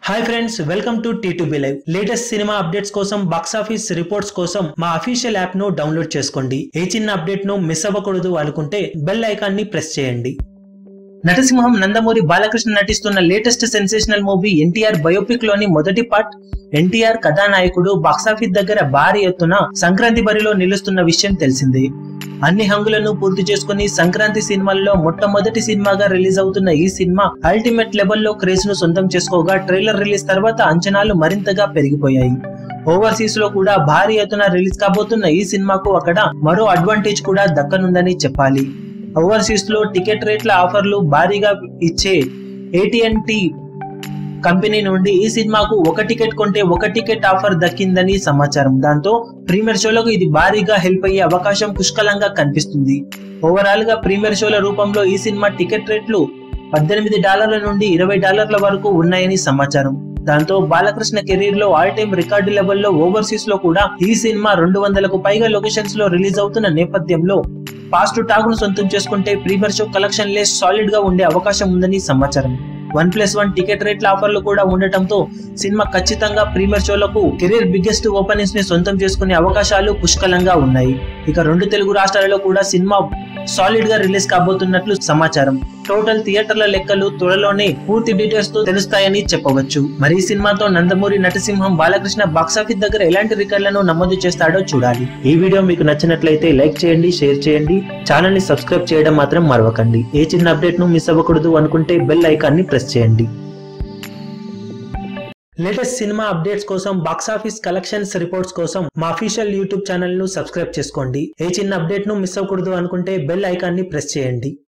Hi friends, welcome to T2B Live. Latest cinema updates కోసం, box office reports కోసం మా official app ను download చేసుకోండి. ఏ చిన్న అప్డేట్ ను మిస్ అవ్వకూడదు అనుకుంటే బెల్ ఐకాన్ ని ప్రెస్ చేయండి. నటసింహం నందమూరి బాలకృష్ణ నటిస్తున్న latest sensational movie NTR biopic లోని మొదటి పార్ట్ ఎన్టీఆర్ కథానాయకుడు బాక్సాఫీస్ దగ్గర భారీ ఎత్తున సంక్రాంతి బరిలో నిలుస్తున్న విషయం తెలిసిందే. అన్ని హంగులను పూర్తి చేసుకుని సంక్రాంతి సినిమాల్లో మొట్టమొదటి సినిమాగా రిలీజ్ అవుతున్న ఈ సినిమా అల్టిమేట్ లెవెల్లో క్రేజ్ ను సొంతం చేసుకోగా ట్రైలర్ రిలీజ్ తర్వాత అంచనాలు మరింతగా పెరిగిపోయాయి. ఓవర్సీస్ లో కూడా భారీ ఎత్తున రిలీజ్ కాబోతున్న ఈ సినిమాకు అక్కడ మరో అడ్వాంటేజ్ కూడా దక్కనుందని చెప్పాలి. ఓవర్సీస్ లో టికెట్ రేట్ల ఆఫర్లు భారీగా ఇచ్చే AT&T కంపెనీ నుండి ఈ సినిమాకు ఒక టికెట్ కొంటే ఒక టికెట్ ఆఫర్ దక్కిందని సమాచారం. దాంతో ప్రీమియర్ షోలకు ఇది భారీగా హెల్ప్ అయ్యే అవకాశం పుష్కలంగా కనిపిస్తుంది. ఓవరాల్ గా ప్రీమియర్ షోల రూపంలో ఈ సినిమా టికెట్ రేట్లు $18 నుండి $20 వరకు ఉన్నాయని సమాచారం. దాంతో బాలకృష్ణ కెరీర్ లో ఆల్ టైమ్ రికార్డు లెవెల్లో ఓవర్సీస్ లో కూడా ఈ సినిమా 200కు పైగా లొకేషన్స్ లో రిలీజ్ అవుతున్న నేపథ్యంలో పాజిటివ్ టాక్ ను సొంతం చేసుకుంటే premiere show collection list solid గా ఉండే అవకాశం ఉందని సమాచారం. 1+1 టికెట్ రేట్ల ఆఫర్లు కూడా ఉండటంతో సినిమా ఖచ్చితంగా ప్రీమియర్ షోలకు కెరీర్ బిగ్గెస్ట్ ఓపెనింగ్స్ ని సొంతం చేసుకునే అవకాశాలు పుష్కలంగా ఉన్నాయి. ఇక 2 తెలుగు రాష్ట్రాలలో కూడా సినిమా సాలిడ్ గా రిలీజ్ కాబోతున్నట్లు సమాచారం. టోటల్ థియేటర్ల లెక్కలు త్వరలోనే పూర్తి డీటెయిల్స్ తో తెలుస్తాయని చెప్పవచ్చు. మరి ఈ సినిమాతో నందమూరి నటసింహం బాలకృష్ణ బాక్సాఫీస్ దగ్గర ఎలాంటి రికార్డులను నమోదు చేస్తాడో చూడాలి. ఈ వీడియో మీకు నచ్చినట్లయితే లైక్ చేయండి, షేర్ చేయండి, ఛానల్ ని సబ్స్క్రైబ్ చేయడం మాత్రం మరవకండి. ఏ చిన్న అప్డేట్ ను మిస్ అవ్వకూడదు అనుకుంటే బెల్ ఐకాన్ ని ప్రెస్ చేయండి. లేటెస్ట్ సినిమా అప్డేట్స్ కోసం, బాక్స్ ఆఫీస్ కలెక్షన్స్ రిపోర్ట్స్ కోసం మా అఫీషియల్ యూట్యూబ్ ఛానల్ ను సబ్స్క్రైబ్ చేసుకోండి. ఏ చిన్న అప్డేట్ ను మిస్ అవ్వకూడదు అనుకుంటే బెల్ ఐకాన్ ని ప్రెస్ చేయండి.